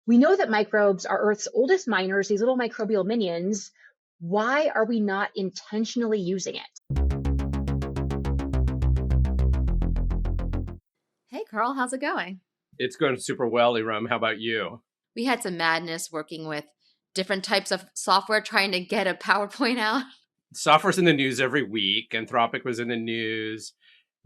We know that microbes are Earth's oldest miners, these little microbial minions. Why are we not intentionally using it? Hey, Karl, how's it going? It's going super well, Erum. How about you? We had some madness working with different types of software trying to get a PowerPoint out. Software's in the news every week. Anthropic was in the news.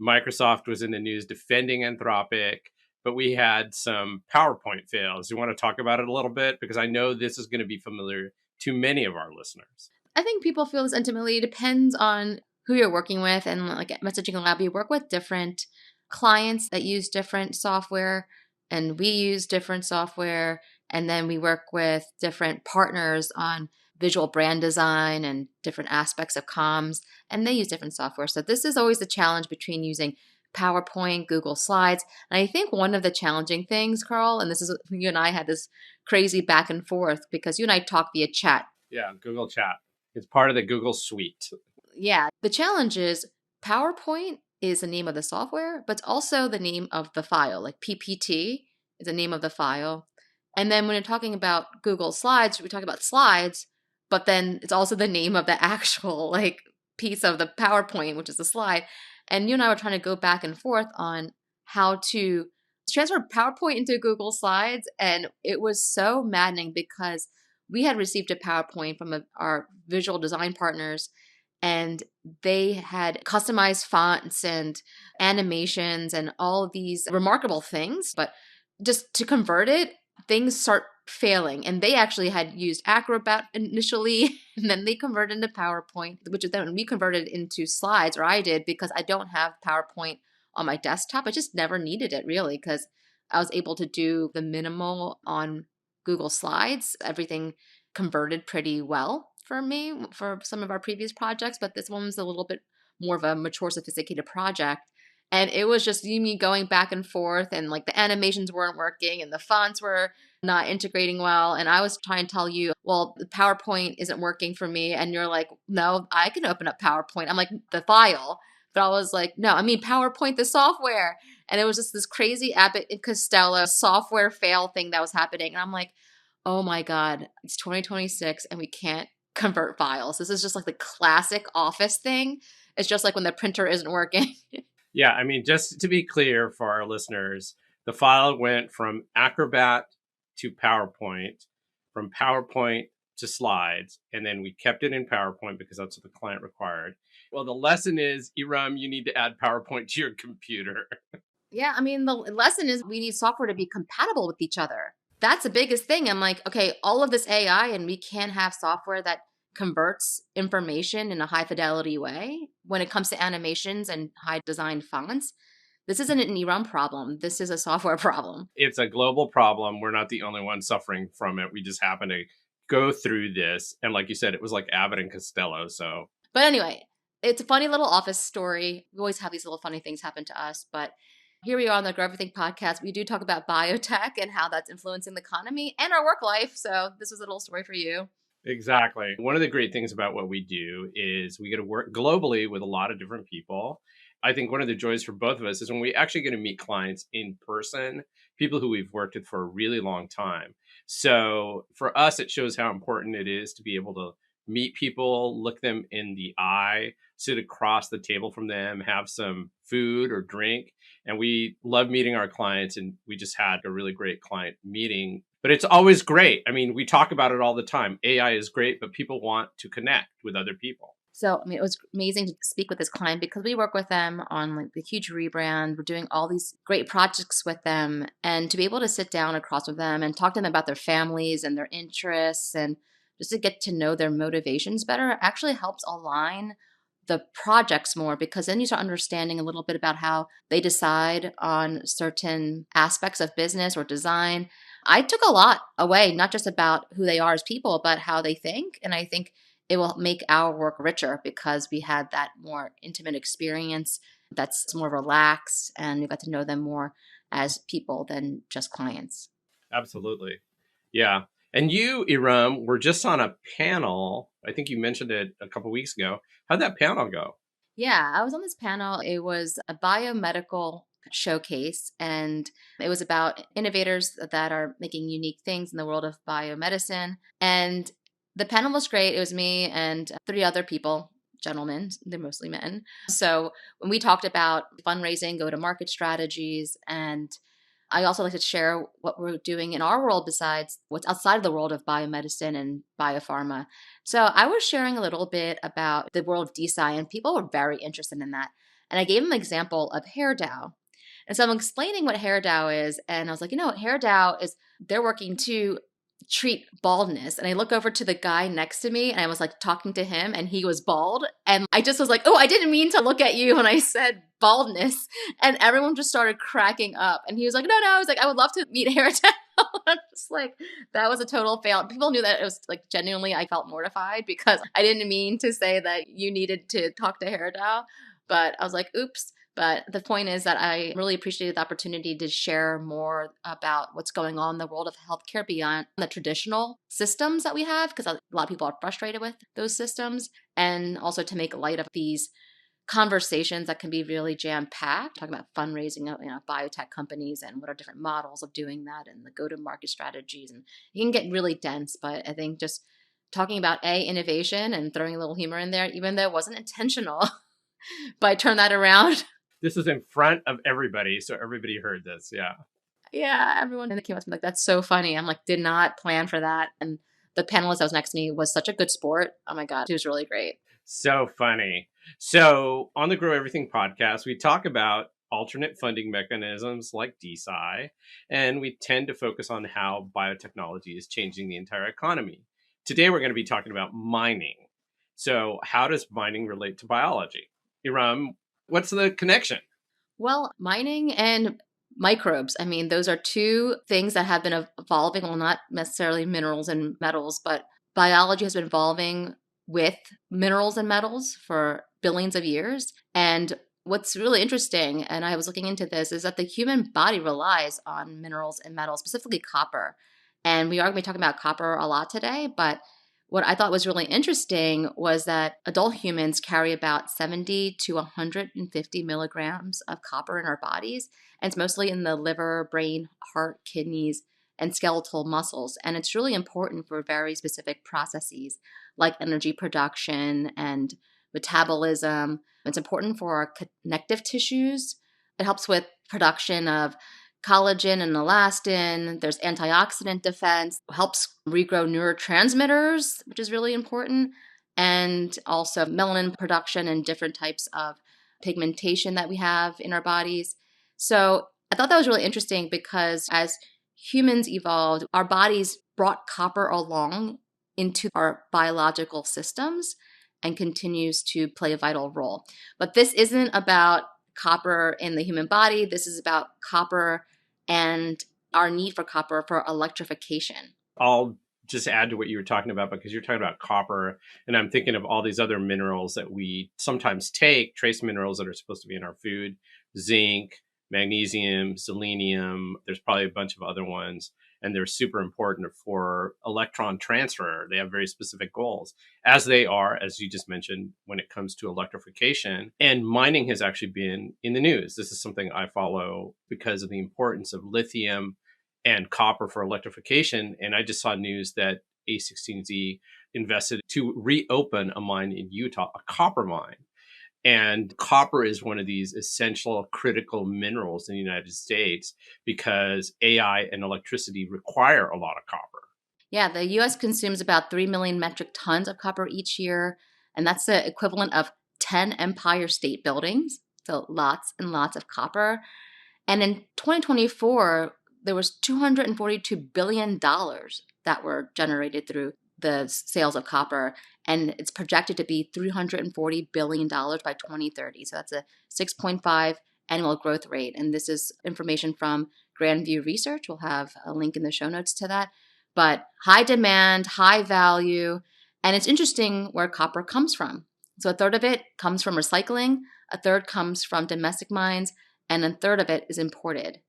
Microsoft was in the news defending Anthropic. But we had some PowerPoint fails. You want to talk about it a little bit? Because I know this is going to be familiar to many of our listeners. I think people feel this intimately. It depends on who you're working with. And like at Messaging Lab, we work with different clients that use different software, and we use different software. And then we work with different partners on visual brand design and different aspects of comms, and they use different software. So this is always the challenge between using PowerPoint, Google Slides. And I think one of the challenging things, Karl, and this is you and I had this crazy back and forth because you and I talk via chat. Yeah, Google Chat. It's part of the Google suite. Yeah. The challenge is PowerPoint is the name of the software, but it's also the name of the file. Like PPT is the name of the file. And then when you're talking about Google Slides, we talk about slides, but then it's also the name of the actual like piece of the PowerPoint, which is the slide. And you and I were trying to go back and forth on how to transfer PowerPoint into Google Slides. And it was so maddening because we had received a PowerPoint from our visual design partners, and they had customized fonts and animations and all of these remarkable things. But just to convert it, things start failing. And they actually had used Acrobat initially, and then they converted into PowerPoint, which is then we converted into slides, or I did, because I don't have PowerPoint on my desktop. I just never needed it really, because I was able to do the minimal on Google Slides. Everything converted pretty well for me for some of our previous projects, but this one was a little bit more of a mature, sophisticated project. And it was just me going back and forth, and like the animations weren't working and the fonts were not integrating well. And I was trying to tell you, well, the PowerPoint isn't working for me. And you're like, no, I can open up PowerPoint. I'm like, the file. But I was like, no, I mean, PowerPoint, the software. And it was just this crazy Abbott and Costello software fail thing that was happening. And I'm like, oh my God, it's 2026 and we can't convert files. This is just like the classic office thing. It's just like when the printer isn't working. Yeah, I mean, just to be clear for our listeners, the file went from Acrobat to PowerPoint, from PowerPoint to slides, and then we kept it in PowerPoint because that's what the client required. Well, the lesson is, Erum, you need to add PowerPoint to your computer. Yeah, I mean, the lesson is we need software to be compatible with each other. That's the biggest thing. I'm like, okay, all of this AI, and we can't have software that converts information in a high fidelity way when it comes to animations and high design fonts. This isn't an Erum problem. This is a software problem. It's a global problem. We're not the only ones suffering from it. We just happen to go through this. And like you said, it was like Abbott and Costello. So, but anyway, it's a funny little office story. We always have these little funny things happen to us. But here we are on the Grow Everything podcast. We do talk about biotech and how that's influencing the economy and our work life. So this was a little story for you. Exactly. One of the great things about what we do is we get to work globally with a lot of different people. I think one of the joys for both of us is when we actually get to meet clients in person, people who we've worked with for a really long time. So for us, it shows how important it is to be able to meet people, look them in the eye, sit across the table from them, have some food or drink. And we love meeting our clients. And we just had a really great client meeting. But it's always great. I mean, we talk about it all the time. AI is great, but people want to connect with other people. So, I mean, it was amazing to speak with this client because we work with them on like the huge rebrand. We're doing all these great projects with them, and to be able to sit down across with them and talk to them about their families and their interests and just to get to know their motivations better actually helps align the projects more, because then you start understanding a little bit about how they decide on certain aspects of business or design. I took a lot away, not just about who they are as people, but how they think. And I think it will make our work richer because we had that more intimate experience that's more relaxed, and we got to know them more as people than just clients. Absolutely. Yeah. And you, Erum, were just on a panel. I think you mentioned it a couple of weeks ago. How'd that panel go? Yeah, I was on this panel. It was a biomedical showcase. And it was about innovators that are making unique things in the world of biomedicine. And the panel was great. It was me and 3 other people, gentlemen, they're mostly men. So when we talked about fundraising, go-to-market strategies, and I also like to share what we're doing in our world besides what's outside of the world of biomedicine and biopharma. So I was sharing a little bit about the world of DeSci, and people were very interested in that. And I gave them an example of HairDAO. And so I'm explaining what HairDAO is, and I was like, what HairDAO is, they're working to treat baldness. And I look over to the guy next to me and I was like talking to him and he was bald. And I just was like, oh, I didn't mean to look at you when I said baldness. And everyone just started cracking up. And he was like, no. I was like, I would love to meet HairDAO. I'm just like, that was a total fail. People knew that it was like genuinely, I felt mortified because I didn't mean to say that you needed to talk to HairDAO. But I was like, oops. But the point is that I really appreciated the opportunity to share more about what's going on in the world of healthcare beyond the traditional systems that we have, because a lot of people are frustrated with those systems, and also to make light of these conversations that can be really jam-packed, talking about fundraising of biotech companies and what are different models of doing that and the go-to-market strategies. And it can get really dense, but I think just talking about innovation and throwing a little humor in there, even though it wasn't intentional, but I turned that around. This is in front of everybody, so everybody heard this. Yeah. Yeah, everyone that came up to me like, that's so funny. I'm like, did not plan for that. And the panelist that was next to me was such a good sport. Oh my God, he was really great. So funny. So on the Grow Everything podcast, we talk about alternate funding mechanisms like DeSci, and we tend to focus on how biotechnology is changing the entire economy. Today, we're going to be talking about mining. So how does mining relate to biology? Erum, what's the connection? Well, mining and microbes, I mean, those are 2 things that have been evolving. Well, not necessarily minerals and metals, but biology has been evolving with minerals and metals for billions of years. And what's really interesting, and I was looking into this, is that the human body relies on minerals and metals, specifically copper. And we are going to be talking about copper a lot today, but what I thought was really interesting was that adult humans carry about 70 to 150 milligrams of copper in our bodies. And it's mostly in the liver, brain, heart, kidneys, and skeletal muscles. And it's really important for very specific processes like energy production and metabolism. It's important for our connective tissues. It helps with production of collagen and elastin. There's antioxidant defense, helps regrow neurotransmitters, which is really important, and also melanin production and different types of pigmentation that we have in our bodies. So I thought that was really interesting because as humans evolved, our bodies brought copper along into our biological systems and continues to play a vital role. But this isn't about copper in the human body. This is about copper and our need for copper for electrification. I'll just add to what you were talking about, because you're talking about copper, and I'm thinking of all these other minerals that we sometimes take, trace minerals that are supposed to be in our food, zinc, magnesium, selenium. There's probably a bunch of other ones, and they're super important for electron transfer. They have very specific goals, as they are, as you just mentioned, when it comes to electrification. And mining has actually been in the news. This is something I follow because of the importance of lithium and copper for electrification. And I just saw news that A16Z invested to reopen a mine in Utah, a copper mine. And copper is one of these essential critical minerals in the United States because AI and electricity require a lot of copper. Yeah, the US consumes about 3 million metric tons of copper each year, and that's the equivalent of 10 Empire State Buildings. So lots and lots of copper. And in 2024, there was $242 billion that were generated through the sales of copper, and it's projected to be $340 billion by 2030. So that's a 6.5 annual growth rate. And this is information from Grandview Research. We'll have a link in the show notes to that. But high demand, high value, and it's interesting where copper comes from. So a third of it comes from recycling, a third comes from domestic mines, and a third of it is imported.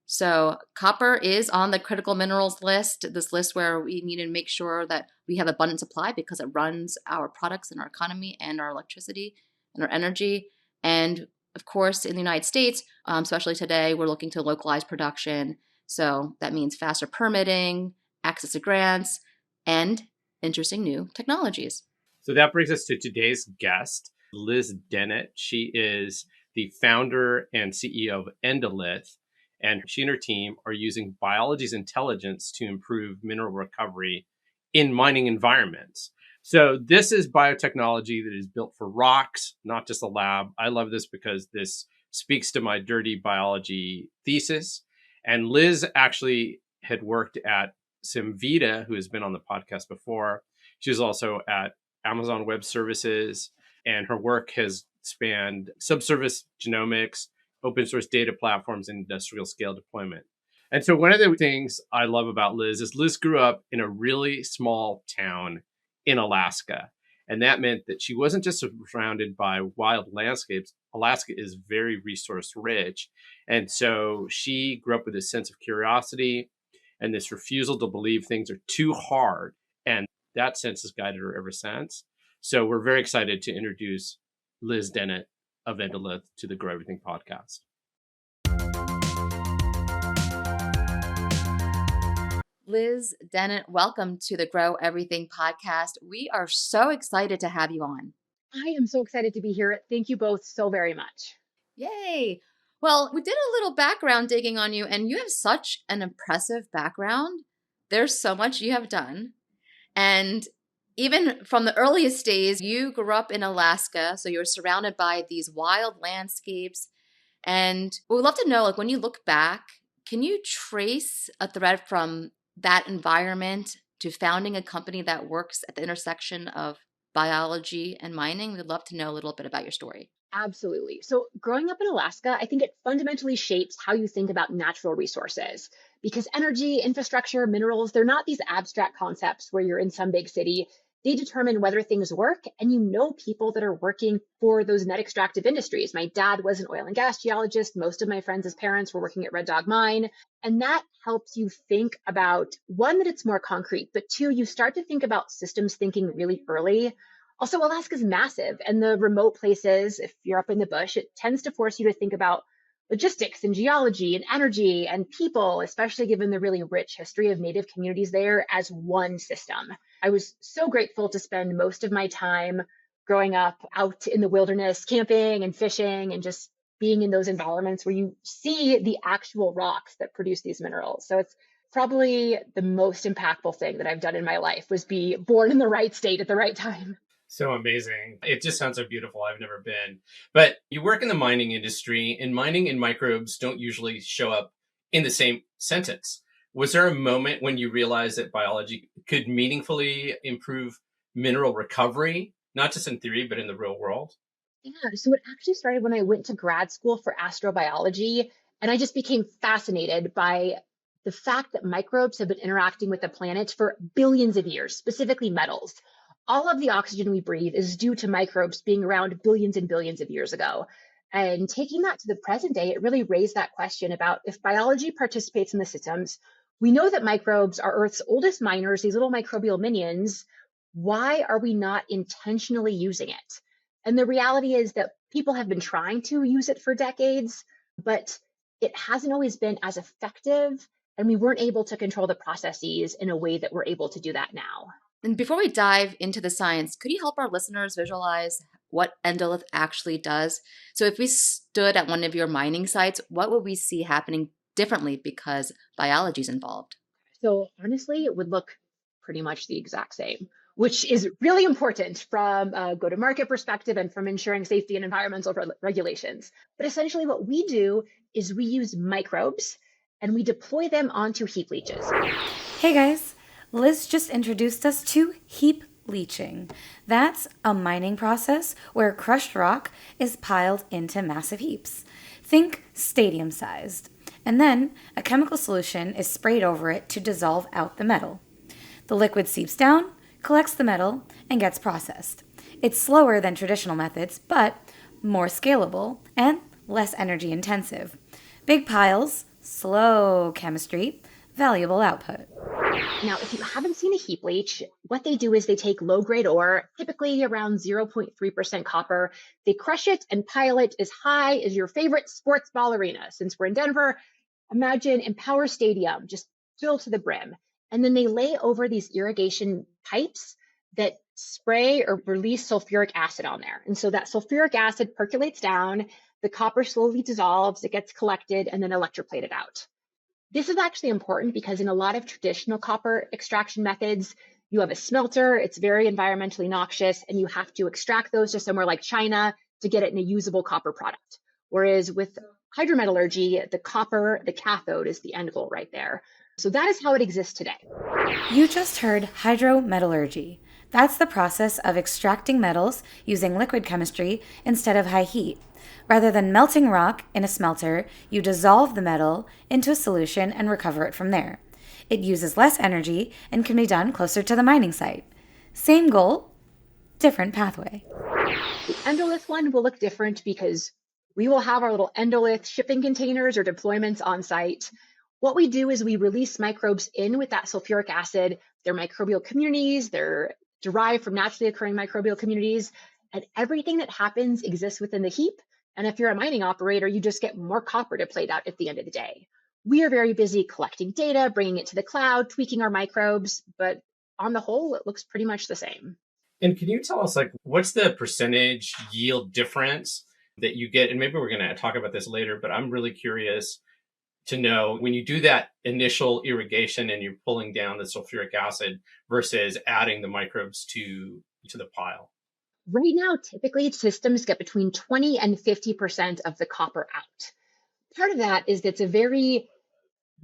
So copper is on the critical minerals list, this list where we need to make sure that we have abundant supply because it runs our products and our economy and our electricity and our energy. And of course, in the United States, especially today, we're looking to localize production. So that means faster permitting, access to grants, and interesting new technologies. So that brings us to today's guest, Liz Dennett. She is the founder and CEO of Endolith, and she and her team are using biology's intelligence to improve mineral recovery in mining environments. So this is biotechnology that is built for rocks, not just a lab. I love this because this speaks to my dirty biology thesis. And Liz actually had worked at Cemvita, who has been on the podcast before. She was also at Amazon Web Services, and her work has spanned subsurface genomics, open source data platforms, and industrial scale deployment. And so one of the things I love about Liz is Liz grew up in a really small town in Alaska. And that meant that she wasn't just surrounded by wild landscapes. Alaska is very resource rich. And so she grew up with this sense of curiosity and this refusal to believe things are too hard. And that sense has guided her ever since. So we're very excited to introduce Liz Dennett of Endolith to the Grow Everything podcast. Liz Dennett, welcome to the Grow Everything podcast. We are so excited to have you on. I am so excited to be here. Thank you both so very much. Yay. Well, we did a little background digging on you, and you have such an impressive background. There's so much you have done. And even from the earliest days, you grew up in Alaska, so you're surrounded by these wild landscapes. And we'd love to know, like, when you look back, can you trace a thread from that environment to founding a company that works at the intersection of biology and mining? We'd love to know a little bit about your story. Absolutely. So growing up in Alaska, I think it fundamentally shapes how you think about natural resources because energy, infrastructure, minerals, they're not these abstract concepts where you're in some big city. They determine whether things work, and you know people that are working for those net extractive industries. My dad was an oil and gas geologist. Most of my friends' parents were working at Red Dog Mine. And that helps you think about, one, that it's more concrete, but two, you start to think about systems thinking really early. Also, Alaska's massive, and the remote places, if you're up in the bush, it tends to force you to think about logistics and geology and energy and people, especially given the really rich history of Native communities there, as one system. I was so grateful to spend most of my time growing up out in the wilderness, camping and fishing and just being in those environments where you see the actual rocks that produce these minerals. So it's probably the most impactful thing that I've done in my life was be born in the right state at the right time. So amazing. It just sounds so beautiful. I've never been. But you work in the mining industry, and mining and microbes don't usually show up in the same sentence. Was there a moment when you realized that biology could meaningfully improve mineral recovery, not just in theory, but in the real world? Yeah, so it actually started when I went to grad school for astrobiology, and I just became fascinated by the fact that microbes have been interacting with the planet for billions of years, specifically metals. All of the oxygen we breathe is due to microbes being around billions and billions of years ago. And taking that to the present day, it really raised that question about if biology participates in the systems. We know that microbes are Earth's oldest miners, these little microbial minions. Why are we not intentionally using it? And the reality is that people have been trying to use it for decades, but it hasn't always been as effective. And we weren't able to control the processes in a way that we're able to do that now. And before we dive into the science, could you help our listeners visualize what Endolith actually does? So if we stood at one of your mining sites, what would we see happening differently because biology is involved? So honestly, it would look pretty much the exact same, which is really important from a go-to-market perspective and from ensuring safety and environmental regulations. But essentially what we do is we use microbes and we deploy them onto heap leaches. Hey guys, Liz just introduced us to heap leaching. That's a mining process where crushed rock is piled into massive heaps. Think stadium-sized. And then a chemical solution is sprayed over it to dissolve out the metal. The liquid seeps down, collects the metal, and gets processed. It's slower than traditional methods, but more scalable and less energy intensive. Big piles, slow chemistry, valuable output. Now, if you haven't seen a heap leach, what they do is they take low-grade ore, typically around 0.3% copper. They crush it and pile it as high as your favorite sports ball arena. Since we're in Denver, imagine Empower Stadium, just filled to the brim. And then they lay over these irrigation pipes that spray or release sulfuric acid on there. And so that sulfuric acid percolates down, the copper slowly dissolves, it gets collected, and then electroplated out. This is actually important because in a lot of traditional copper extraction methods, you have a smelter, it's very environmentally noxious, and you have to extract those to somewhere like China to get it in a usable copper product. Whereas with hydrometallurgy, the copper, the cathode is the end goal right there. So that is how it exists today. You just heard hydrometallurgy. That's the process of extracting metals using liquid chemistry instead of high heat. Rather than melting rock in a smelter, you dissolve the metal into a solution and recover it from there. It uses less energy and can be done closer to the mining site. Same goal, different pathway. The Endolith one will look different because we will have our little Endolith shipping containers or deployments on site. What we do is we release microbes in with that sulfuric acid. They're microbial communities. They're derived from naturally occurring microbial communities. And everything that happens exists within the heap. And if you're a mining operator, you just get more copper to plate out at the end of the day. We are very busy collecting data, bringing it to the cloud, tweaking our microbes, but on the whole, it looks pretty much the same. And can you tell us, like, what's the percentage yield difference that you get? And maybe we're going to talk about this later, but I'm really curious to know when you do that initial irrigation and you're pulling down the sulfuric acid versus adding the microbes to the pile. Right now, typically systems get between 20 and 50% of the copper out. Part of that is it's a very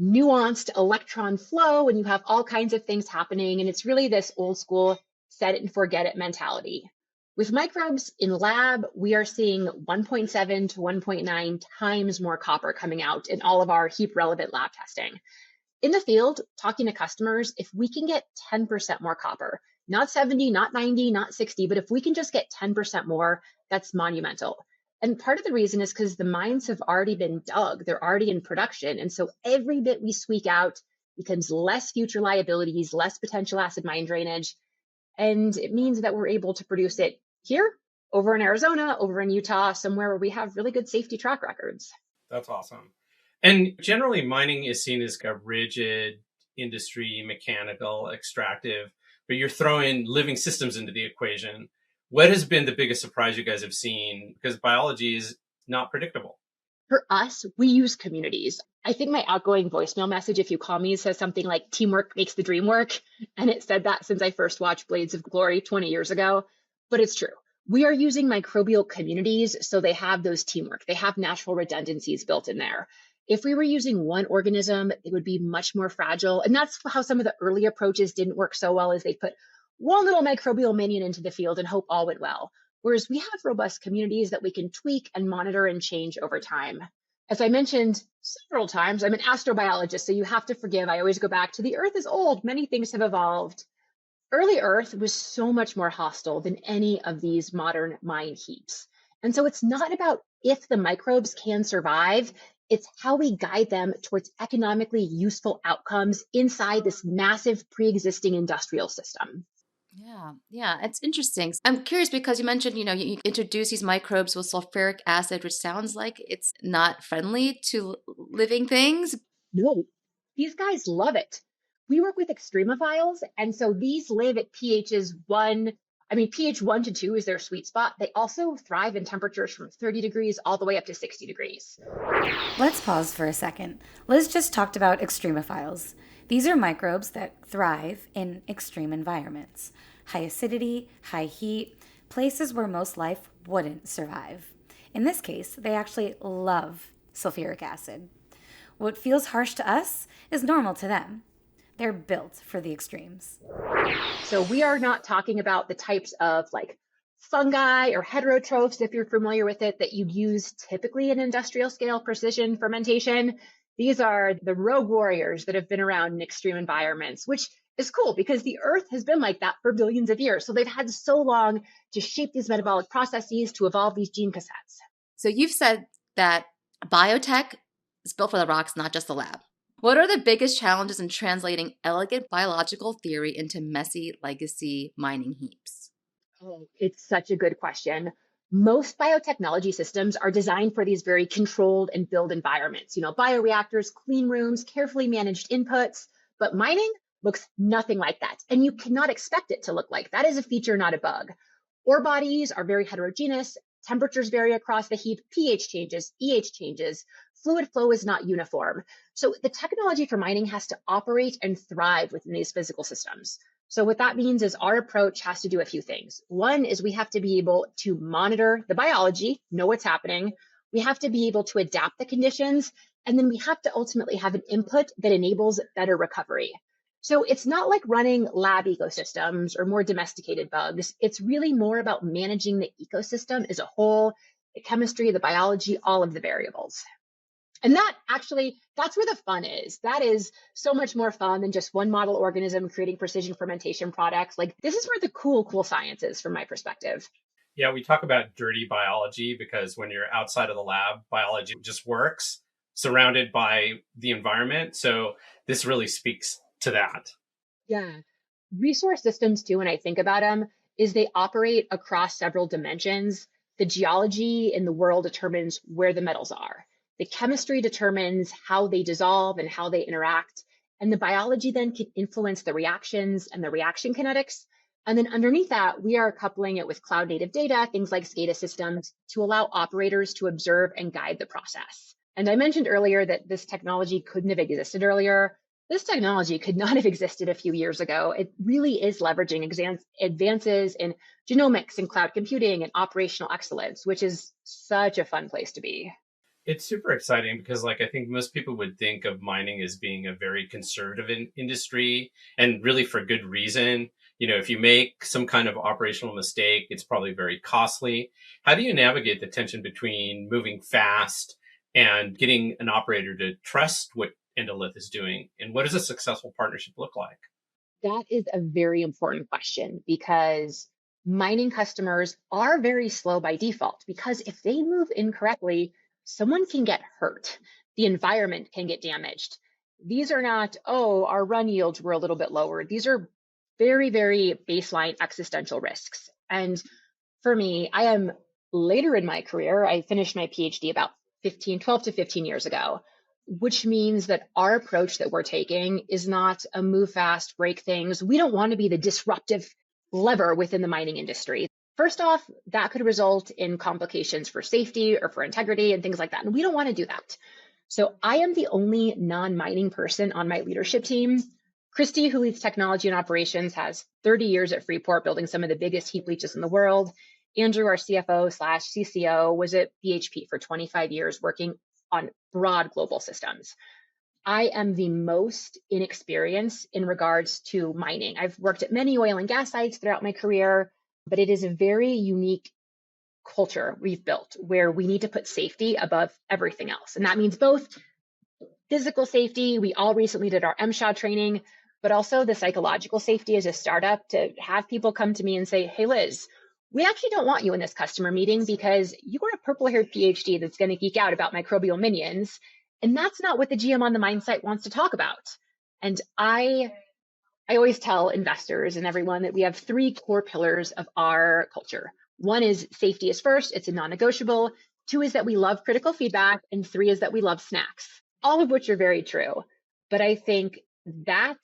nuanced electron flow and you have all kinds of things happening. And it's really this old school set it and forget it mentality. With microbes in lab, we are seeing 1.7 to 1.9 times more copper coming out in all of our heap relevant lab testing. In the field, talking to customers, if we can get 10% more copper, not 70, not 90, not 60, but if we can just get 10% more, that's monumental. And part of the reason is because the mines have already been dug, they're already in production. And so every bit we squeak out becomes less future liabilities, less potential acid mine drainage. And it means that we're able to produce it here, over in Arizona, over in Utah, somewhere where we have really good safety track records. That's awesome. And generally, mining is seen as a rigid industry, mechanical, extractive, but you're throwing living systems into the equation. What has been the biggest surprise you guys have seen? Because biology is not predictable. For us, we use communities. I think my outgoing voicemail message, if you call me, says something like teamwork makes the dream work. And it said that since I first watched Blades of Glory 20 years ago. But it's true. We are using microbial communities, so they have those teamwork. They have natural redundancies built in there. If we were using one organism, it would be much more fragile. And that's how some of the early approaches didn't work so well, is they put one little microbial minion into the field and hope all went well. Whereas we have robust communities that we can tweak and monitor and change over time. As I mentioned several times, I'm an astrobiologist, so you have to forgive. I always go back to the Earth is old. Many things have evolved. Early Earth was so much more hostile than any of these modern mine heaps. And so it's not about if the microbes can survive, it's how we guide them towards economically useful outcomes inside this massive pre-existing industrial system. Yeah, it's interesting. I'm curious because you mentioned, you introduce these microbes with sulfuric acid, which sounds like it's not friendly to living things. No, these guys love it. We work with extremophiles, and so these live at pH 1 to 2 is their sweet spot. They also thrive in temperatures from 30 degrees all the way up to 60 degrees. Let's pause for a second. Liz just talked about extremophiles. These are microbes that thrive in extreme environments. High acidity, high heat, places where most life wouldn't survive. In this case, they actually love sulfuric acid. What feels harsh to us is normal to them. They're built for the extremes. So we are not talking about the types of fungi or heterotrophs, if you're familiar with it, that you'd use typically in industrial scale precision fermentation. These are the rogue warriors that have been around in extreme environments, which is cool because the Earth has been like that for billions of years. So they've had so long to shape these metabolic processes, to evolve these gene cassettes. So you've said that biotech is built for the rocks, not just the lab. What are the biggest challenges in translating elegant biological theory into messy legacy mining heaps? Oh, it's such a good question. Most biotechnology systems are designed for these very controlled and built environments, bioreactors, clean rooms, carefully managed inputs. But mining looks nothing like that. And you cannot expect it to look like that. Is a feature, not a bug. Ore bodies are very heterogeneous. Temperatures vary across the heap, pH changes, EH changes. Fluid flow is not uniform. So the technology for mining has to operate and thrive within these physical systems. So what that means is our approach has to do a few things. One is we have to be able to monitor the biology, know what's happening. We have to be able to adapt the conditions, and then we have to ultimately have an input that enables better recovery. So it's not like running lab ecosystems or more domesticated bugs. It's really more about managing the ecosystem as a whole, the chemistry, the biology, all of the variables. And that's where the fun is. That is so much more fun than just one model organism creating precision fermentation products. Like, this is where the cool science is from my perspective. Yeah, we talk about dirty biology because when you're outside of the lab, biology just works surrounded by the environment. So this really speaks to that. Yeah. Resource systems, too, when I think about them, is they operate across several dimensions. The geology in the world determines where the metals are. The chemistry determines how they dissolve and how they interact. And the biology then can influence the reactions and the reaction kinetics. And then underneath that, we are coupling it with cloud native data, things like SCADA systems, to allow operators to observe and guide the process. And I mentioned earlier that this technology couldn't have existed earlier. This technology could not have existed a few years ago. It really is leveraging advances in genomics and cloud computing and operational excellence, which is such a fun place to be. It's super exciting because I think most people would think of mining as being a very conservative industry, and really for good reason. If you make some kind of operational mistake, it's probably very costly. How do you navigate the tension between moving fast and getting an operator to trust what Endolith is doing? And what does a successful partnership look like? That is a very important question because mining customers are very slow by default, because if they move incorrectly, someone can get hurt. The environment can get damaged. These are not, oh, our run yields were a little bit lower. These are very, very baseline existential risks. And for me, I am later in my career. I finished my PhD about 12 to 15 years ago, which means that our approach that we're taking is not a move fast, break things. We don't want to be the disruptive lever within the mining industry. First off, that could result in complications for safety or for integrity and things like that. And we don't want to do that. So I am the only non-mining person on my leadership team. Christy, who leads technology and operations, has 30 years at Freeport building some of the biggest heap leaches in the world. Andrew, our CFO/CCO, was at BHP for 25 years working on broad global systems. I am the most inexperienced in regards to mining. I've worked at many oil and gas sites throughout my career, but it is a very unique culture we've built where we need to put safety above everything else. And that means both physical safety. We all recently did our MSHA training, but also the psychological safety as a startup, to have people come to me and say, hey, Liz, we actually don't want you in this customer meeting because you are a purple-haired PhD that's going to geek out about microbial minions. And that's not what the GM on the mine site wants to talk about. And I always tell investors and everyone that we have three core pillars of our culture. One is safety is first. It's a non-negotiable. Two is that we love critical feedback. And three is that we love snacks, all of which are very true. But I think that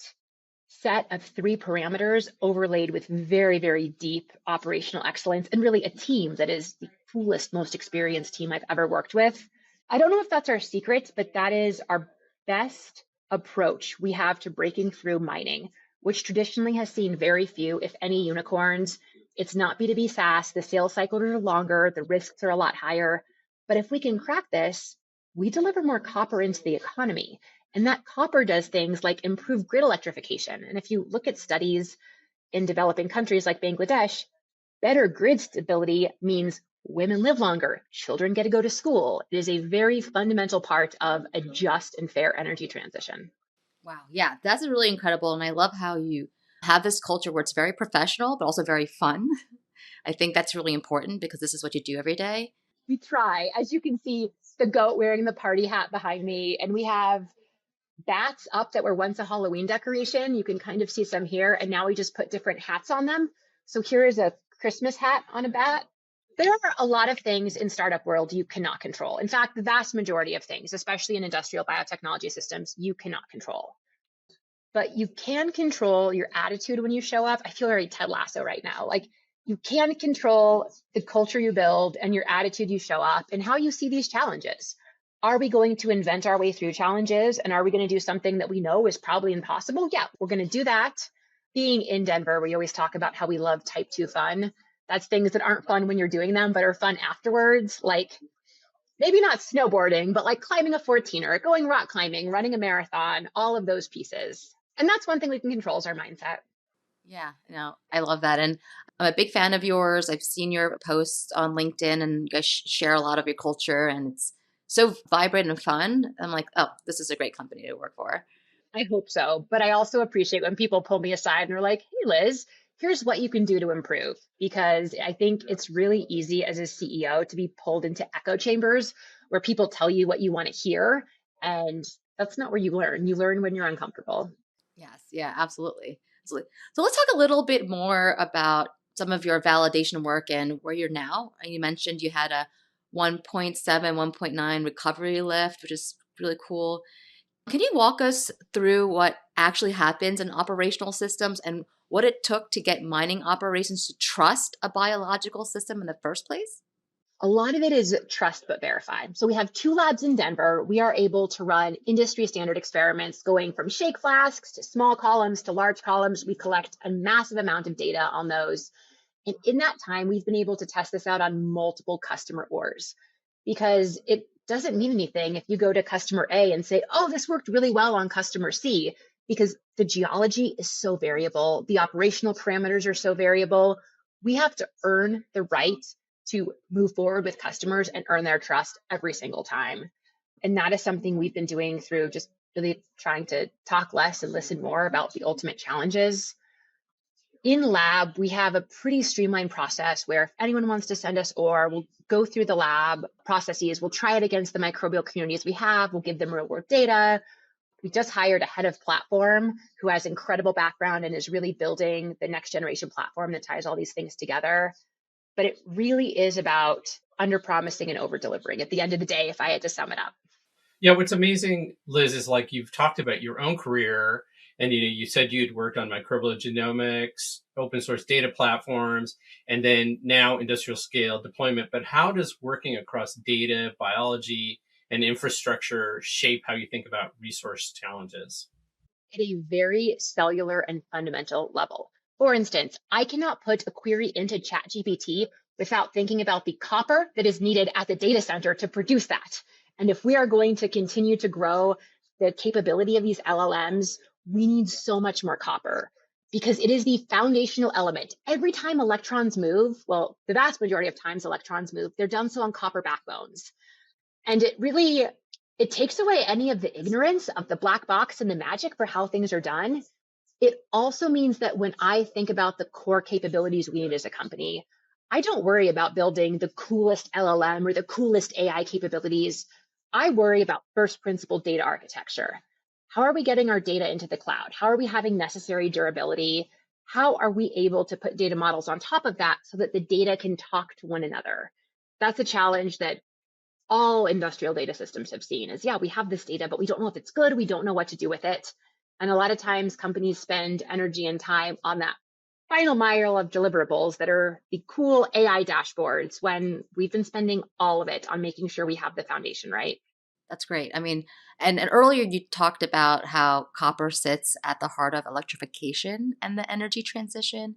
set of three parameters overlaid with very, very deep operational excellence and really a team that is the coolest, most experienced team I've ever worked with. I don't know if that's our secret, but that is our best approach we have to breaking through mining, which traditionally has seen very few, if any, unicorns. It's not B2B SaaS. The sales cycles are longer. The risks are a lot higher. But if we can crack this, we deliver more copper into the economy. And that copper does things like improve grid electrification. And if you look at studies in developing countries like Bangladesh, better grid stability means women live longer, children get to go to school. It is a very fundamental part of a just and fair energy transition. Wow. Yeah, that's really incredible. And I love how you have this culture where it's very professional, but also very fun. I think that's really important because this is what you do every day. We try. As you can see, the goat wearing the party hat behind me, and we have bats up that were once a Halloween decoration. You can kind of see some here, and now we just put different hats on them. So here is a Christmas hat on a bat. There are a lot of things in startup world you cannot control. In fact, the vast majority of things, especially in industrial biotechnology systems, you cannot control. But you can control your attitude when you show up. I feel very Ted Lasso right now. Like, you can control the culture you build and your attitude you show up and how you see these challenges. Are we going to invent our way through challenges? And are we going to do something that we know is probably impossible? Yeah, we're going to do that. Being in Denver, we always talk about how we love type 2 fun. That's things that aren't fun when you're doing them, but are fun afterwards. Like, maybe not snowboarding, but like climbing a 14er, going rock climbing, running a marathon, all of those pieces. And that's one thing we can control is our mindset. Yeah, no, I love that. And I'm a big fan of yours. I've seen your posts on LinkedIn and you guys share a lot of your culture and it's so vibrant and fun. I'm like, oh, this is a great company to work for. I hope so. But I also appreciate when people pull me aside and are like, hey, Liz, here's what you can do to improve. Because I think it's really easy as a CEO to be pulled into echo chambers where people tell you what you want to hear. And that's not where you learn. You learn when you're uncomfortable. Yes, yeah, absolutely. Absolutely. So let's talk a little bit more about some of your validation work and where you're now. You mentioned you had a 1.7, 1.9 recovery lift, which is really cool. Can you walk us through what actually happens in operational systems and what it took to get mining operations to trust a biological system in the first place? A lot of it is trust but verify. So we have 2 labs in Denver. We are able to run industry standard experiments going from shake flasks to small columns to large columns. We collect a massive amount of data on those. And in that time, we've been able to test this out on multiple customer ores because it doesn't mean anything if you go to customer A and say, oh, this worked really well on customer C, because the geology is so variable. The operational parameters are so variable. We have to earn the right to move forward with customers and earn their trust every single time. And that is something we've been doing through just really trying to talk less and listen more about the ultimate challenges. In lab, we have a pretty streamlined process where if anyone wants to send us ore, we'll go through the lab processes, we'll try it against the microbial communities we have, we'll give them real world data. We just hired a head of platform who has incredible background and is really building the next generation platform that ties all these things together. But it really is about under promising and over delivering at the end of the day, if I had to sum it up. Yeah, what's amazing, Liz, is like you've talked about your own career and you said you'd worked on microbial genomics, open source data platforms, and then now industrial scale deployment. But how does working across data, biology, and infrastructure shape how you think about resource challenges? At a very cellular and fundamental level. For instance, I cannot put a query into ChatGPT without thinking about the copper that is needed at the data center to produce that. And if we are going to continue to grow the capability of these LLMs, we need so much more copper because it is the foundational element. Every time electrons move, well, the vast majority of times electrons move, they're done so on copper backbones. And it takes away any of the ignorance of the black box and the magic for how things are done. It also means that when I think about the core capabilities we need as a company, I don't worry about building the coolest LLM or the coolest AI capabilities. I worry about first principle data architecture. How are we getting our data into the cloud? How are we having necessary durability? How are we able to put data models on top of that so that the data can talk to one another? That's a challenge that all industrial data systems have seen is, yeah, we have this data, but we don't know if it's good. We don't know what to do with it. And a lot of times companies spend energy and time on that final mile of deliverables that are the cool AI dashboards when we've been spending all of it on making sure we have the foundation right. That's great. I mean, and earlier you talked about how copper sits at the heart of electrification and the energy transition.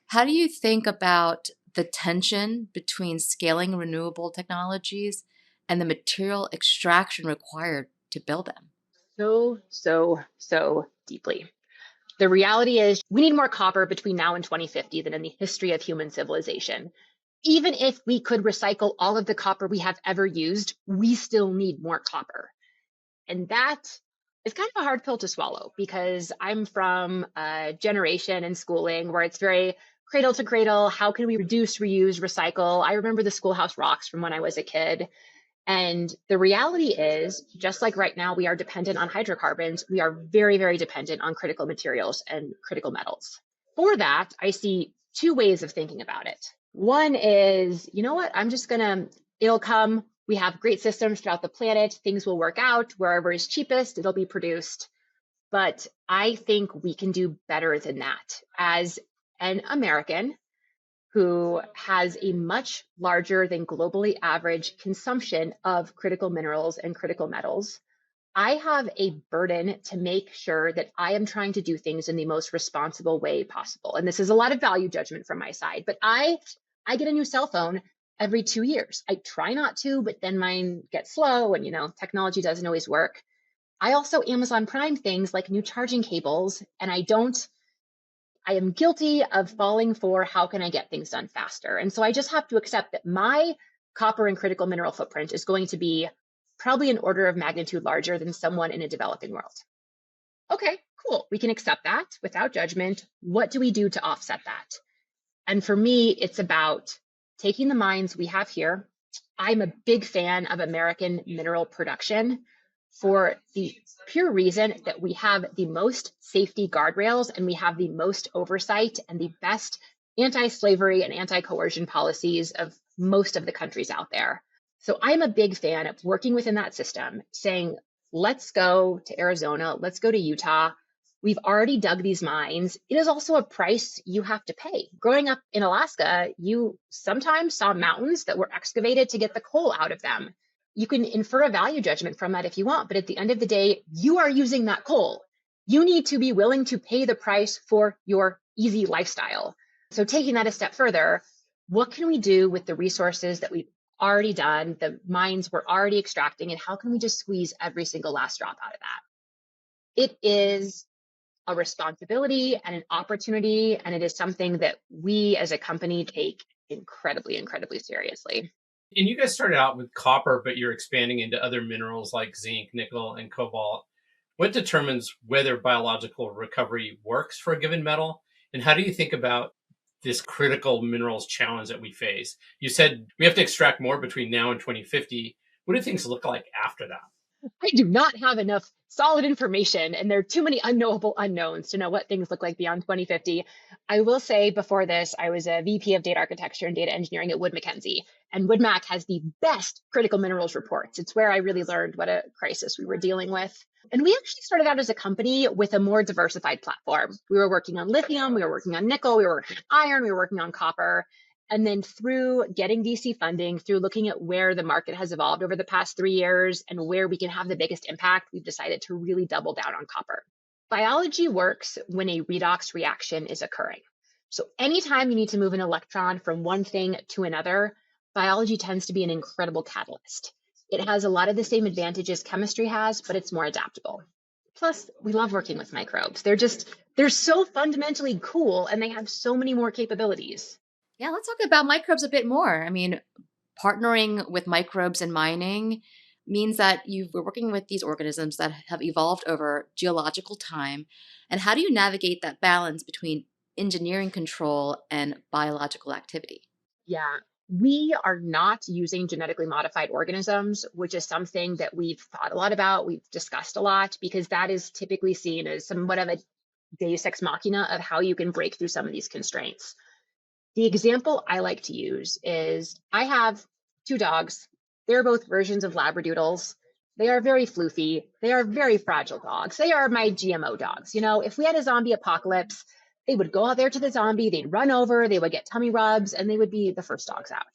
How do you think about the tension between scaling renewable technologies and the material extraction required to build them? So deeply. The reality is we need more copper between now and 2050 than in the history of human civilization. Even if we could recycle all of the copper we have ever used, we still need more copper. And that is kind of a hard pill to swallow because I'm from a generation in schooling where it's very cradle to cradle. How can we reduce, reuse, recycle? I remember the Schoolhouse Rocks from when I was a kid. And the reality is, just like right now, we are dependent on hydrocarbons. We are very, very dependent on critical materials and critical metals. For that, I see two ways of thinking about it. One is, you know what, it'll come. We have great systems throughout the planet. Things will work out. Wherever is cheapest, it'll be produced. But I think we can do better than that. As an American who has a much larger than globally average consumption of critical minerals and critical metals, I have a burden to make sure that I am trying to do things in the most responsible way possible. And this is a lot of value judgment from my side, but I get a new cell phone every 2 years. I try not to, but then mine gets slow and, technology doesn't always work. I also Amazon Prime things like new charging cables, and I am guilty of falling for how can I get things done faster. And so I just have to accept that my copper and critical mineral footprint is going to be probably an order of magnitude larger than someone in a developing world. Okay, cool. We can accept that without judgment. What do we do to offset that? And for me, it's about taking the mines we have here. I'm a big fan of American mineral production for the pure reason that we have the most safety guardrails and we have the most oversight and the best anti-slavery and anti-coercion policies of most of the countries out there. So I'm a big fan of working within that system, saying, let's go to Arizona, let's go to Utah. We've already dug these mines. It is also a price you have to pay. Growing up in Alaska, you sometimes saw mountains that were excavated to get the coal out of them. You can infer a value judgment from that if you want, but at the end of the day, you are using that coal. You need to be willing to pay the price for your easy lifestyle. So taking that a step further, what can we do with the resources that we've already done, the mines we're already extracting, and how can we just squeeze every single last drop out of that? It is a responsibility and an opportunity, and it is something that we as a company take incredibly, incredibly seriously. And you guys started out with copper, but you're expanding into other minerals like zinc, nickel, and cobalt. What determines whether biological recovery works for a given metal? And how do you think about this critical minerals challenge that we face? You said we have to extract more between now and 2050. What do things look like after that? I do not have enough solid information, and there are too many unknowable unknowns to know what things look like beyond 2050. I will say before this, I was a VP of data architecture and data engineering at Wood Mackenzie, and Wood Mac has the best critical minerals reports. It's where I really learned what a crisis we were dealing with. And we actually started out as a company with a more diversified platform. We were working on lithium, we were working on nickel, we were working on iron, we were working on copper. And then through getting VC funding, through looking at where the market has evolved over the past 3 years and where we can have the biggest impact, we've decided to really double down on copper. Biology works when a redox reaction is occurring. So anytime you need to move an electron from one thing to another, biology tends to be an incredible catalyst. It has a lot of the same advantages chemistry has, but it's more adaptable. Plus, we love working with microbes. They're so fundamentally cool, and they have so many more capabilities. Yeah, let's talk about microbes a bit more. I mean, partnering with microbes in mining means that we're working with these organisms that have evolved over geological time. And how do you navigate that balance between engineering control and biological activity? Yeah, we are not using genetically modified organisms, which is something that we've thought a lot about, we've discussed a lot, because that is typically seen as somewhat of a deus ex machina of how you can break through some of these constraints. The example I like to use is I have 2 dogs. They're both versions of Labradoodles. They are very floofy. They are very fragile dogs. They are my GMO dogs. If we had a zombie apocalypse, they would go out there to the zombie, they'd run over, they would get tummy rubs, and they would be the first dogs out.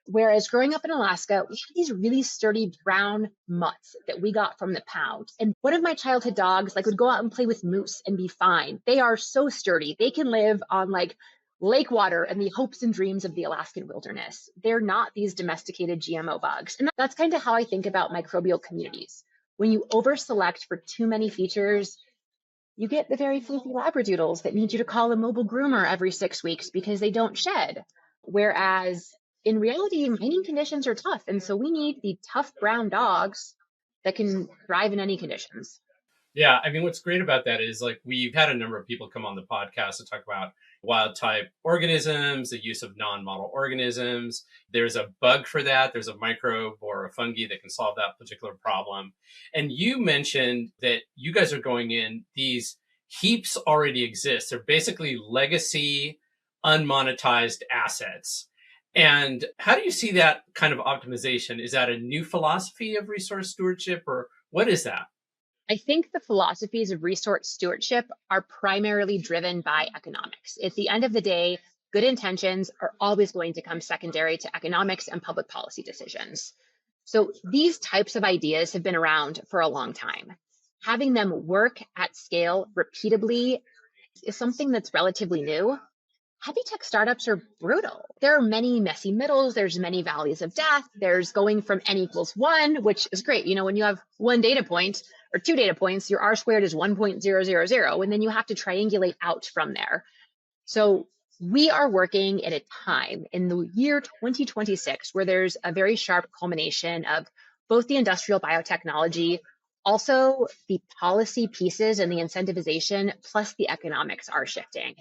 Whereas growing up in Alaska, we had these really sturdy brown mutts that we got from the pound. And one of my childhood dogs would go out and play with moose and be fine. They are so sturdy. They can live on lake water and the hopes and dreams of the Alaskan wilderness. They're not these domesticated GMO bugs. And that's kind of how I think about microbial communities. When you over-select for too many features, you get the very floofy Labradoodles that need you to call a mobile groomer every 6 weeks because they don't shed. Whereas in reality, mining conditions are tough. And so we need the tough brown dogs that can thrive in any conditions. Yeah, I mean, what's great about that is like we've had a number of people come on the podcast to talk about wild type organisms, the use of non-model organisms. There's a bug for that. There's a microbe or a fungi that can solve that particular problem. And you mentioned that you guys are going in, these heaps already exist. They're basically legacy, unmonetized assets. And how do you see that kind of optimization? Is that a new philosophy of resource stewardship, or what is that? I think the philosophies of resource stewardship are primarily driven by economics. At the end of the day, good intentions are always going to come secondary to economics and public policy decisions. So these types of ideas have been around for a long time. Having them work at scale repeatably is something that's relatively new. Heavy tech startups are brutal. There are many messy middles. There's many valleys of death. There's going from n equals 1, which is great. You know, when you have one data point or two data points, your R squared is 1.000, and then you have to triangulate out from there. So we are working at a time in the year 2026 where there's a very sharp culmination of both the industrial biotechnology, also the policy pieces and the incentivization, plus the economics are shifting.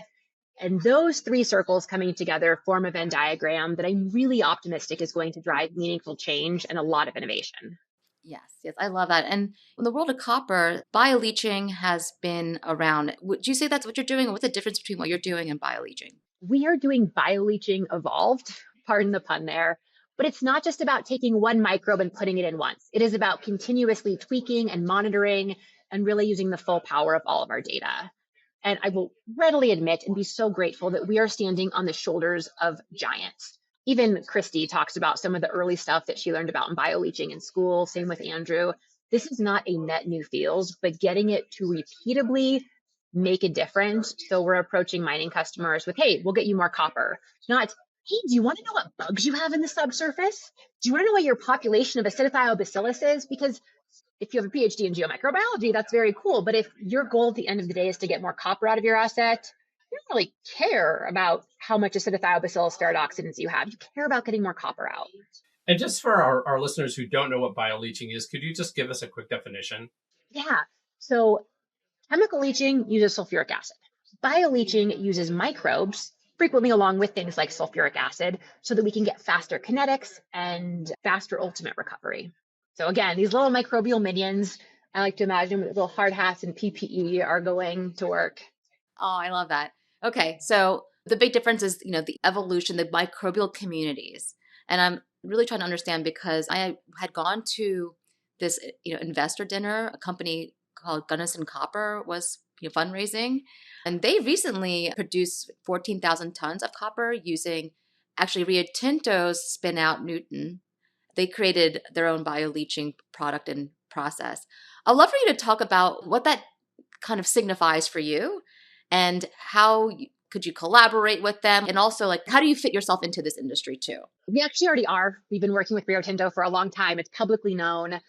And those three circles coming together form a Venn diagram that I'm really optimistic is going to drive meaningful change and a lot of innovation. Yes, yes, I love that. And in the world of copper, bio-leaching has been around. Would you say that's what you're doing? Or what's the difference between what you're doing and bio-leaching? We are doing bio-leaching evolved, pardon the pun there, but it's not just about taking one microbe and putting it in once. It is about continuously tweaking and monitoring and really using the full power of all of our data. And I will readily admit and be so grateful that we are standing on the shoulders of giants. Even Christy talks about some of the early stuff that she learned about in bio-leaching in school. Same with Andrew. This is not a net new field, but getting it to repeatably make a difference. So we're approaching mining customers with, hey, we'll get you more copper. Not, hey, do you want to know what bugs you have in the subsurface? Do you want to know what your population of acidophilobacillus is? Because if you have a PhD in geomicrobiology, that's very cool. But if your goal at the end of the day is to get more copper out of your asset, you don't really care about how much acidophilobacillus ferredoxidins you have. You care about getting more copper out. And just for our listeners who don't know what bio-leaching is, could you just give us a quick definition? Yeah. So chemical leaching uses sulfuric acid. Bio-leaching uses microbes, frequently along with things like sulfuric acid, so that we can get faster kinetics and faster ultimate recovery. So again, these little microbial minions, I like to imagine with little hard hats and PPE are going to work. Oh, I love that. Okay, so the big difference is, the evolution, the microbial communities. And I'm really trying to understand because I had gone to this, investor dinner, a company called Gunnison Copper was fundraising, and they recently produced 14,000 tons of copper using actually Rio Tinto's spin out Nuton. They created their own bio-leaching product and process. I'd love for you to talk about what that kind of signifies for you and how could you collaborate with them? And also, like, how do you fit yourself into this industry too? We actually already are. We've been working with Rio Tinto for a long time. It's publicly known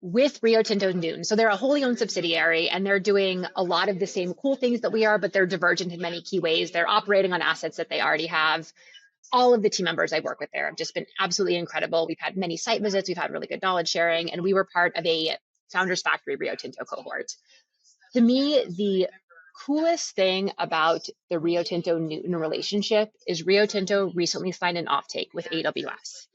with Rio Tinto and Nuton. So they're a wholly owned subsidiary and they're doing a lot of the same cool things that we are, but they're divergent in many key ways. They're operating on assets that they already have. All of the team members I work with there have just been absolutely incredible. We've had many site visits. We've had really good knowledge sharing, and we were part of a Founders Factory Rio Tinto cohort. To me, the coolest thing about the Rio Tinto Nuton relationship is Rio Tinto recently signed an offtake with AWS.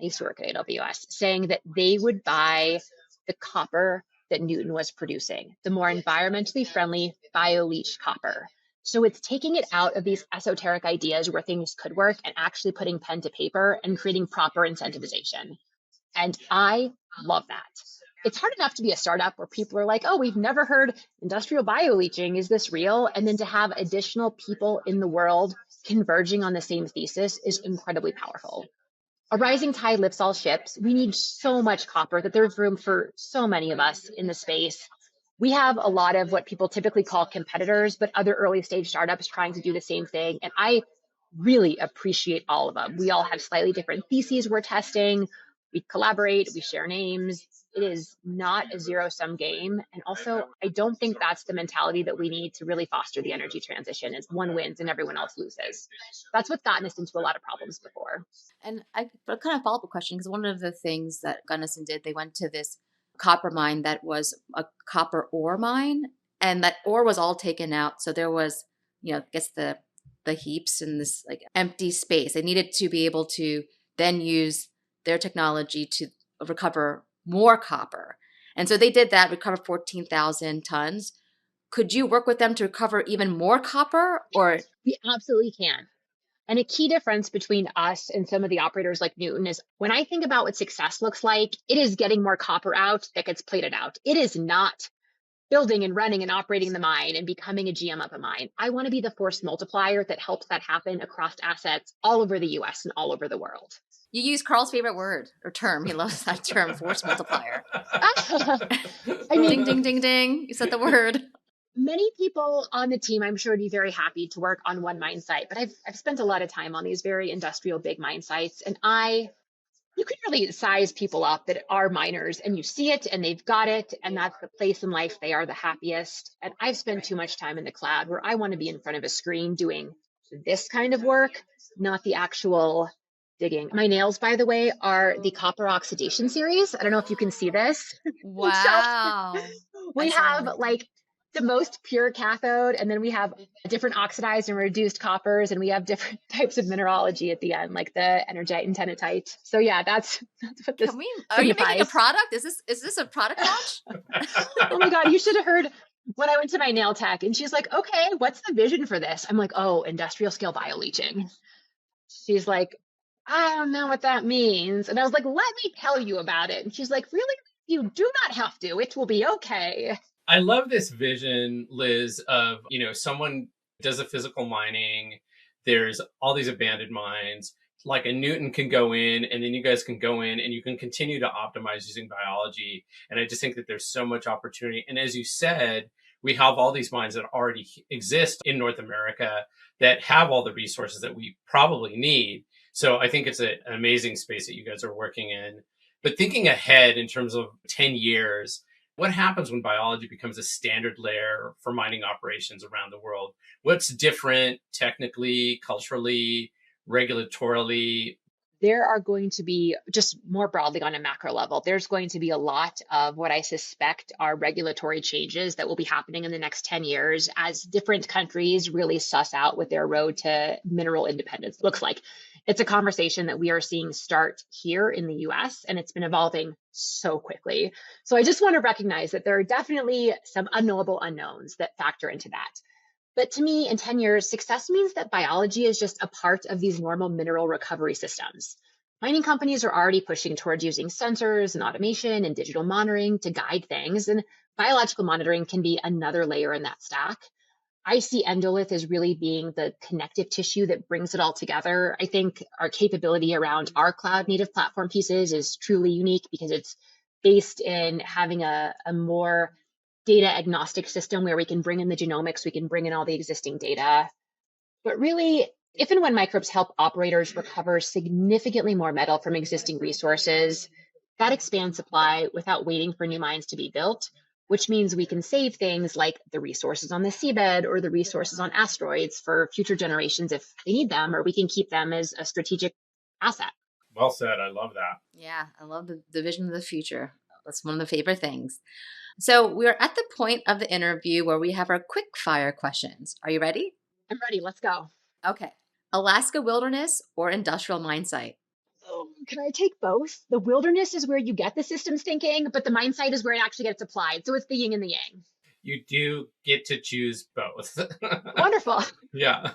I used to work at AWS, saying that they would buy the copper that Nuton was producing, the more environmentally friendly bio-leached copper. So it's taking it out of these esoteric ideas where things could work and actually putting pen to paper and creating proper incentivization. And I love that. It's hard enough to be a startup where people are like, oh, we've never heard industrial bio-leaching. Is this real? And then to have additional people in the world converging on the same thesis is incredibly powerful. A rising tide lifts all ships. We need so much copper that there's room for so many of us in the space. We have a lot of what people typically call competitors, but other early stage startups trying to do the same thing. And I really appreciate all of them. We all have slightly different theses we're testing. We collaborate, we share names. It is not a zero-sum game. And also, I don't think that's the mentality that we need to really foster the energy transition is one wins and everyone else loses. That's what's gotten us into a lot of problems before. And I but kind of follow up question because one of the things that Gunnison did, they went to this copper mine that was a copper ore mine, and that ore was all taken out. So there was, I guess the heaps in this like empty space. They needed to be able to then use their technology to recover more copper. And so they did that, recover 14,000 tons. Could you work with them to recover even more copper, or? We absolutely can. And a key difference between us and some of the operators like Nuton is when I think about what success looks like, it is getting more copper out that gets plated out. It is not building and running and operating the mine and becoming a GM of a mine. I want to be the force multiplier that helps that happen across assets all over the US and all over the world. You use Karl's favorite word or term. He loves that term, force multiplier. I mean, Ding, ding, ding, ding. You said the word. Many people on the team, I'm sure, would be very happy to work on one mine site, but I've spent a lot of time on these very industrial big mine sites, and you can really size people up that are miners, and you see it, and they've got it, and that's the place in life they are the happiest. And I've spent too much time in the cloud where I want to be in front of a screen doing this kind of work, not the actual digging. My nails, by the way, are the copper oxidation series. I don't know if you can see this. Wow. So we have like the most pure cathode, and then we have different oxidized and reduced coppers, and we have different types of mineralogy at the end, like the energite and tenetite. So yeah, that's what this Are you making a product? Is this a product launch? Oh my God, you should have heard when I went to my nail tech, and she's like, okay, what's the vision for this? I'm like, oh, industrial scale bio-leaching. She's like, I don't know what that means. And I was like, let me tell you about it. And she's like, really? You do not have to. It will be okay. I love this vision, Liz, of, someone does a physical mining. There's all these abandoned mines. Like a Nuton can go in, and then you guys can go in and you can continue to optimize using biology. And I just think that there's so much opportunity. And as you said, we have all these mines that already exist in North America that have all the resources that we probably need. So I think it's an amazing space that you guys are working in. But thinking ahead in terms of 10 years, what happens when biology becomes a standard layer for mining operations around the world? What's different technically, culturally, regulatorily? There are going to be, just more broadly on a macro level, there's going to be a lot of what I suspect are regulatory changes that will be happening in the next 10 years as different countries really suss out what their road to mineral independence looks like. It's a conversation that we are seeing start here in the US, and it's been evolving so quickly. So I just want to recognize that there are definitely some unknowable unknowns that factor into that. But to me, in 10 years, success means that biology is just a part of these normal mineral recovery systems. Mining companies are already pushing towards using sensors and automation and digital monitoring to guide things, and biological monitoring can be another layer in that stack. I see Endolith as really being the connective tissue that brings it all together. I think our capability around our cloud native platform pieces is truly unique because it's based in having a more data agnostic system where we can bring in the genomics, we can bring in all the existing data. But really, if and when microbes help operators recover significantly more metal from existing resources, that expands supply without waiting for new mines to be built, which means we can save things like the resources on the seabed or the resources on asteroids for future generations if they need them, or we can keep them as a strategic asset. Well said. I love that. Yeah, I love the vision of the future. That's one of the favorite things. So we're at the point of the interview where we have our quick fire questions. Are you ready? I'm ready. Let's go. Okay. Alaska wilderness or industrial mine site? Can I take both? The wilderness is where you get the systems thinking, but the mine site is where it actually gets applied. So it's the yin and the yang. You do get to choose both. Wonderful. Yeah.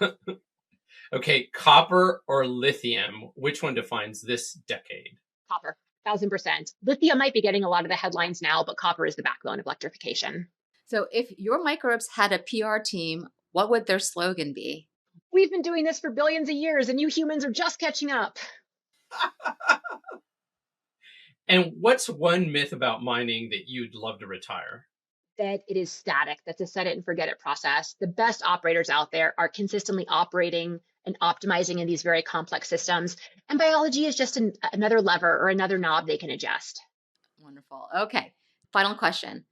Okay, copper or lithium? Which one defines this decade? Copper, 1000%. Lithium might be getting a lot of the headlines now, but copper is the backbone of electrification. So if your microbes had a PR team, what would their slogan be? We've been doing this for billions of years, and you humans are just catching up. And what's one myth about mining that you'd love to retire? That it is static. That's a set it and forget it process. The best operators out there are consistently operating and optimizing in these very complex systems. And biology is just another lever or another knob they can adjust. Wonderful. Okay. Final question.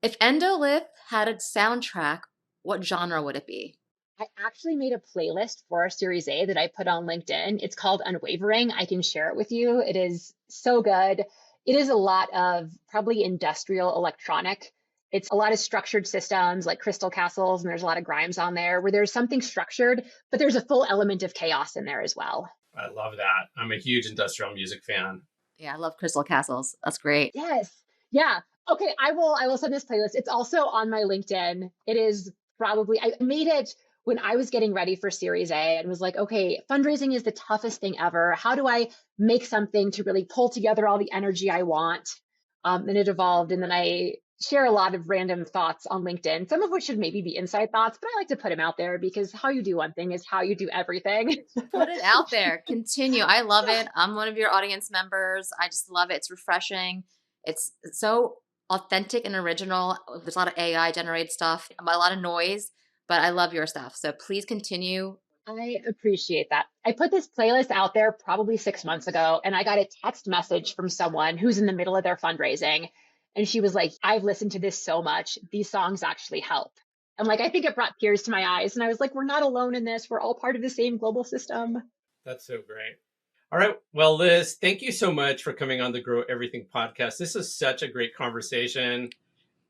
If Endolith had a soundtrack, what genre would it be? I actually made a playlist for our Series A that I put on LinkedIn. It's called Unwavering. I can share it with you. It is so good. It is a lot of probably industrial electronic. It's a lot of structured systems like crystal castles, and there's a lot of Grimes on there where there's something structured, but there's a full element of chaos in there as well. I love that. I'm a huge industrial music fan. Yeah, I love Crystal Castles. That's great. Yes. Yeah. Okay, I will send this playlist. It's also on my LinkedIn. It is probably I made it when I was getting ready for Series A and was like, okay, fundraising is the toughest thing ever. How do I make something to really pull together all the energy I want? And it evolved. And then I share a lot of random thoughts on LinkedIn, some of which should maybe be inside thoughts, but I like to put them out there because how you do one thing is how you do everything. Put it out there. Continue. I love it. I'm one of your audience members. I just love it. It's refreshing. It's so authentic and original. There's a lot of AI generated stuff, a lot of noise, but I love your stuff. So please continue. I appreciate that. I put this playlist out there probably 6 months ago, and I got a text message from someone who's in the middle of their fundraising. And she was like, I've listened to this so much. These songs actually help. And like, I think it brought tears to my eyes. And I was like, we're not alone in this. We're all part of the same global system. That's so great. All right. Well, Liz, thank you so much for coming on the Grow Everything podcast. This is such a great conversation.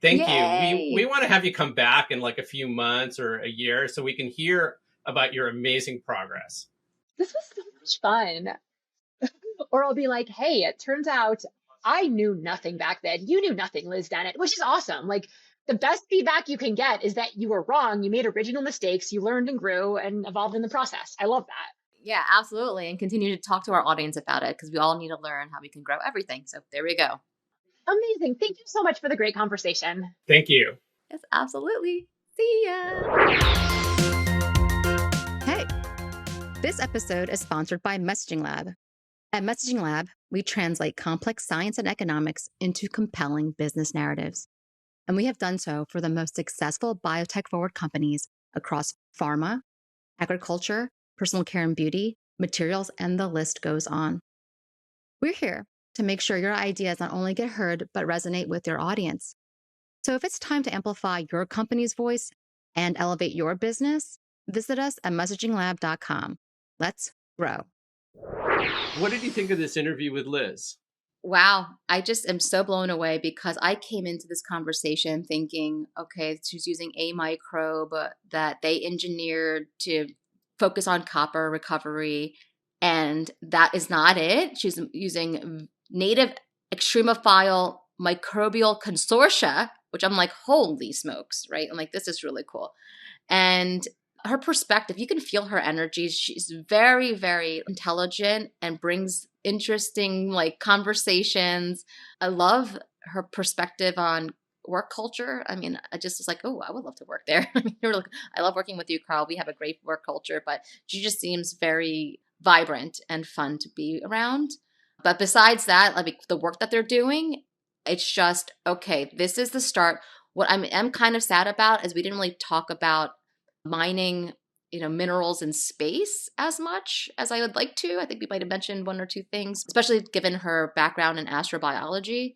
Thank Yay. you. We want to have you come back in like a few months or a year so we can hear about your amazing progress. This was so much fun. Or I'll be like, hey, it turns out I knew nothing back then. You knew nothing, Liz Dennett, which is awesome. Like the best feedback you can get is that you were wrong. You made original mistakes. You learned and grew and evolved in the process. I love that. Yeah, absolutely. And continue to talk to our audience about it because we all need to learn how we can grow everything. So there we go. Amazing. Thank you so much for the great conversation. Thank you. Yes, absolutely. See ya. Hey, this episode is sponsored by Messaging Lab. At Messaging Lab, we translate complex science and economics into compelling business narratives. And we have done so for the most successful biotech-forward companies across pharma, agriculture, personal care and beauty, materials, and the list goes on. We're here to make sure your ideas not only get heard, but resonate with your audience. So if it's time to amplify your company's voice and elevate your business, visit us at messaginglab.com. Let's grow. What did you think of this interview with Liz? Wow. I just am so blown away because I came into this conversation thinking, okay, she's using a microbe that they engineered to focus on copper recovery. And that is not it. She's using native extremophile microbial consortia, which I'm like, holy smokes, right? I'm like, this is really cool. And her perspective, you can feel her energy. She's very, very intelligent and brings interesting like conversations. I love her perspective on work culture. I mean, I just was like, oh, I would love to work there. I mean, I love working with you, Karl. We have a great work culture, but she just seems very vibrant and fun to be around. But besides that, like the work that they're doing, it's just, okay, this is the start. What I'm kind of sad about is we didn't really talk about mining, minerals in space as much as I would like to. I think we might have mentioned one or two things, especially given her background in astrobiology.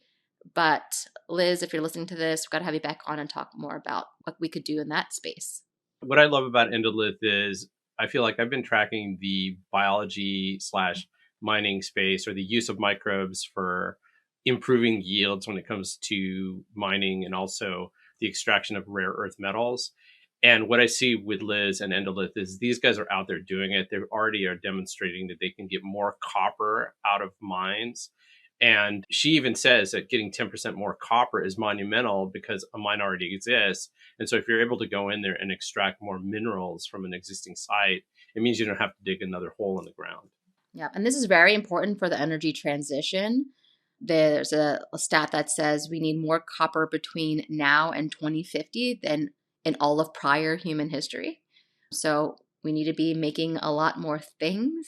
But Liz, if you're listening to this, we've got to have you back on and talk more about what we could do in that space. What I love about Endolith is I feel like I've been tracking the biology/mining space or the use of microbes for improving yields when it comes to mining and also the extraction of rare earth metals. And what I see with Liz and Endolith is these guys are out there doing it. They already are demonstrating that they can get more copper out of mines. And she even says that getting 10% more copper is monumental because a mine already exists. And so if you're able to go in there and extract more minerals from an existing site, it means you don't have to dig another hole in the ground. Yeah. And this is very important for the energy transition. There's a stat that says we need more copper between now and 2050 than in all of prior human history. So we need to be making a lot more things,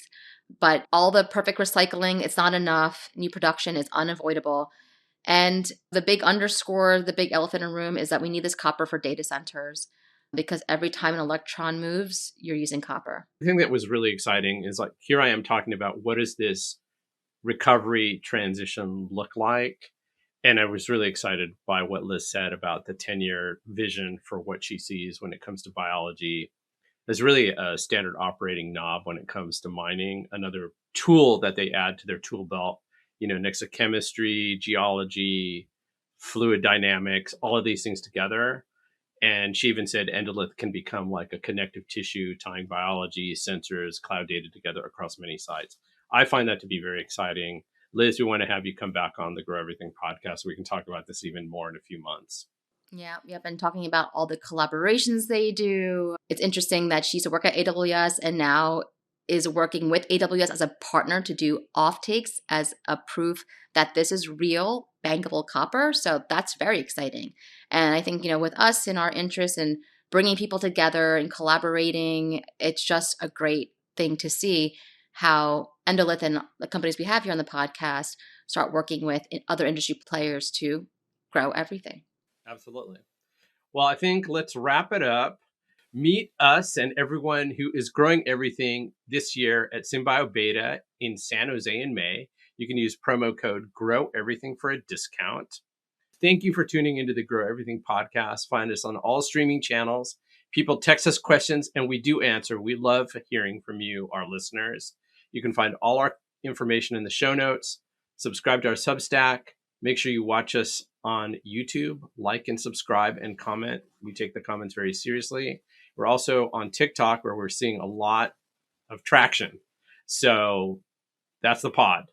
but all the perfect recycling, it's not enough. New production is unavoidable. And the big underscore, the big elephant in the room is that we need this copper for data centers because every time an electron moves, you're using copper. The thing that was really exciting is like, here I am talking about what does this recovery transition look like? And I was really excited by what Liz said about the 10-year vision for what she sees when it comes to biology. There's really a standard operating knob when it comes to mining. Another tool that they add to their tool belt next to chemistry, geology, fluid dynamics, all of these things together. And she even said Endolith can become like a connective tissue, tying biology, sensors, cloud data together across many sites. I find that to be very exciting. Liz, we want to have you come back on the Grow Everything podcast so we can talk about this even more in a few months. Yeah, we have been talking about all the collaborations they do. It's interesting that she used to work at AWS and now is working with AWS as a partner to do offtakes as a proof that this is real bankable copper. So that's very exciting. And I think, with us in our interest in bringing people together and collaborating, it's just a great thing to see how Endolith and the companies we have here on the podcast start working with other industry players to grow everything. Absolutely. Well, I think let's wrap it up. Meet us and everyone who is growing everything this year at Symbio Beta in San Jose in May. You can use promo code Grow Everything for a discount. Thank you for tuning into the Grow Everything podcast. Find us on all streaming channels. People text us questions and we do answer. We love hearing from you, our listeners. You can find all our information in the show notes. Subscribe to our Substack. Make sure you watch us on YouTube, like and subscribe and comment. We take the comments very seriously. We're also on TikTok where we're seeing a lot of traction. So that's the pod.